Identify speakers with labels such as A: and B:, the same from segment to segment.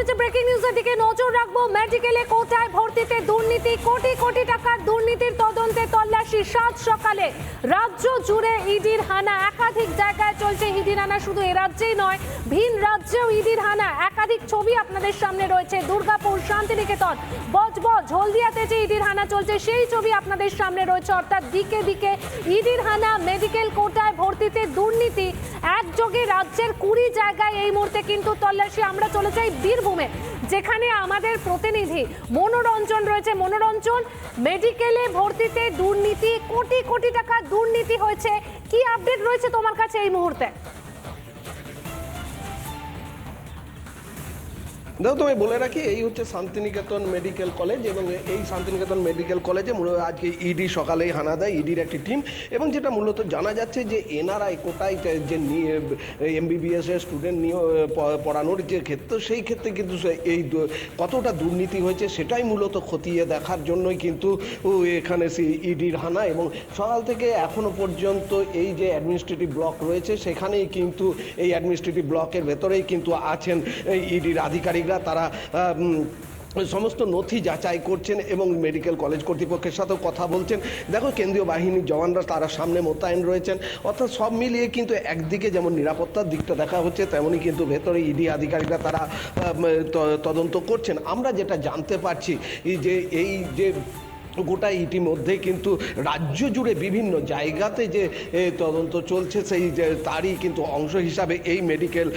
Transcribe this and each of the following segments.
A: রয়েছে ব্রেকিং নিউজের দিকে নজর রাখবো। মেডিকেলে কোটায় ভর্তিতে দুর্নীতি, কোটি কোটি টাকার দুর্নীতির তদন্তে তল্লাশি। সাত সকালে রাজ্য জুড়ে ইডির হানা, একাধিক জায়গায় চলছে ইডির হানা। শুধু এ রাজ্যেই নয়, ভিন রাজ্যেও ইডির হানা। একাধিক ছবি আপনাদের সামনে রয়েছে। দুর্গাপুর, শান্তিনিকেতন, বজবজ, হলদিয়াতে যে ইডির হানা চলছে সেই ছবি আপনাদের সামনে রয়েছে। অর্থাৎ দিকে দিকে ইডির হানা, মেডিকেল কোটায় ভর্তিতে দুর্নীতি। একযোগে রাজ্যের 20 জায়গায় এই মুহূর্তে কিন্তু তল্লাশি। আমরা চলে যাই বীরভূমে, যেখানে আমাদের প্রতিনিধি মনোরঞ্জন রয়েছে। মনোরঞ্জন, মেডিকেলে ভর্তিতে দুর্নীতি, কোটি কোটি টাকা দুর্নীতি হয়েছে, কি আপডেট রয়েছে তোমার কাছে এই মুহূর্তে?
B: দেখো, তুমি বলে রাখি, এই হচ্ছে শান্তিনিকেতন মেডিকেল কলেজ এবং এই শান্তিনিকেতন মেডিকেল কলেজে আজকে ইডি সকালেই হানা দেয়, ইডির একটি টিম। এবং যেটা মূলত জানা যাচ্ছে যে এনআরআই কোটায় যে এমবিবিএস এর স্টুডেন্ট নিয়ে পড়ানোর যে ক্ষেত্র, সেই ক্ষেত্রে কিন্তু এই কতটা দুর্নীতি হয়েছে সেটাই মূলত খতিয়ে দেখার জন্যই কিন্তু এখানে ইডির হানা। এবং সকাল থেকে এখনো পর্যন্ত এই যে অ্যাডমিনিস্ট্রেটিভ ব্লক রয়েছে সেখানেই কিন্তু এই অ্যাডমিনিস্ট্রেটিভ ব্লকের ভেতরেই কিন্তু আছেন ইডির আধিকারিক। তারা সমস্ত নথি যাচাই করছেন এবং মেডিকেল কলেজ কর্তৃপক্ষের সাথেও কথা বলছেন। দেখো, কেন্দ্রীয় বাহিনীর জওয়ানরা তারা সামনে মোতায়েন রয়েছেন। অর্থাৎ সব মিলিয়ে কিন্তু একদিকে যেমন নিরাপত্তার দিকটা দেখা হচ্ছে, তেমনই কিন্তু ভেতরে ইডি আধিকারিকরা তারা তদন্ত করছেন। আমরা যেটা জানতে পারছি যে এই যে গোটা ইতিমধ্যেই কিন্তু রাজ্য জুড়ে বিভিন্ন জায়গাতে যে তদন্ত চলছে, সেই তারই কিন্তু অংশ হিসাবে এই মেডিকেল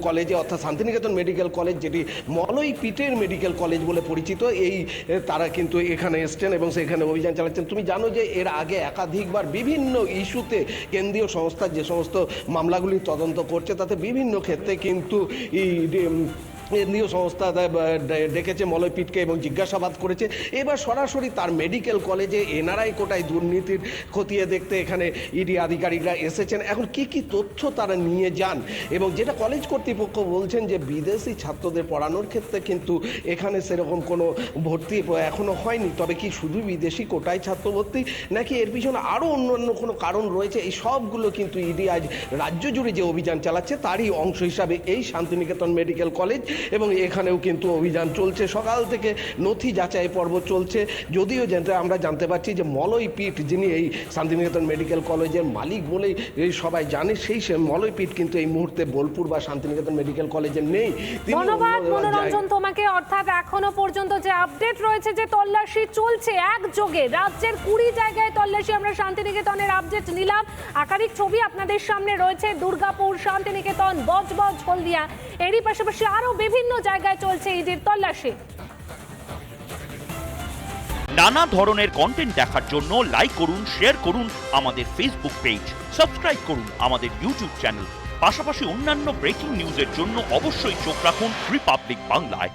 B: কলেজে, অর্থাৎ শান্তিনিকেতন মেডিকেল কলেজ, যেটি মলয় পিটের মেডিকেল কলেজ বলে পরিচিত, এই তারা কিন্তু এখানে এসছেন এবং সেখানে অভিযান চালাচ্ছেন। তুমি জানো যে এর আগে একাধিকবার বিভিন্ন ইস্যুতে কেন্দ্রীয় সংস্থা যে সমস্ত মামলাগুলি তদন্ত করছে, তাতে বিভিন্ন ক্ষেত্রে কিন্তু কেন্দ্রীয় সংস্থা ডেকেছে মলয়পীঠকে এবং জিজ্ঞাসাবাদ করেছে। এবার সরাসরি তার মেডিকেল কলেজে এনআরআই কোটায় দুর্নীতির খতিয়ে দেখতে এখানে ইডি আধিকারিকরা এসেছেন। এখন কি কি তথ্য তারা নিয়ে যান, এবং যেটা কলেজ কর্তৃপক্ষ বলছেন যে বিদেশি ছাত্রদের পড়ানোর ক্ষেত্রে কিন্তু এখানে সেরকম কোনো ভর্তি এখনও হয়নি। তবে কি শুধু বিদেশি কোটায় ছাত্র ভর্তি, নাকি এর পিছনে আরও অন্যান্য কোনো কারণ রয়েছে, এই সবগুলো কিন্তু ইডি আজ রাজ্য জুড়ে যে অভিযান চালাচ্ছে তারই অংশ হিসাবে এই শান্তিনিকেতন মেডিকেল কলেজ এবং এখানেও কিন্তু অভিযান চলছে। সকাল থেকে নথি যাচাই পর্ব চলছে। যদিও আমরা জানতে পারছি যে মলয়পীঠ, যিনি এই শান্তিনিকেতন মেডিকেল কলেজের মালিক বলেই সবাই জানে, সেই মলয়পীঠ কিন্তু এই মুহূর্তে বোলপুর বা শান্তিনিকেতন মেডিকেল কলেজে নেই।
A: ধন্যবাদ মনোরঞ্জন তোমাকে। অর্থাৎ এখনো পর্যন্ত যে আপডেট রয়েছে যে তল্লাশি চলছে একযোগে রাজ্যের 20 জায়গায় তল্লাশি। আমরা শান্তিনিকেতনের আপডেট নিলাম, একাধিক ছবি আপনাদের সামনে রয়েছে। দুর্গাপুর, শান্তিনিকেতন, বজবজ, হলদিয়া, এরই পাশাপাশি আরো বিভিন্ন জায়গায় চলছে ইডির তল্লাশি।
C: নানা ধরনের কন্টেন্ট দেখার জন্য লাইক করুন, শেয়ার করুন আমাদের ফেসবুক পেজ, সাবস্ক্রাইব করুন আমাদের ইউটিউব চ্যানেল। পাশাপাশি অন্যান্য ব্রেকিং নিউজের জন্য অবশ্যই চোখ রাখুন রিপাবলিক বাংলায়।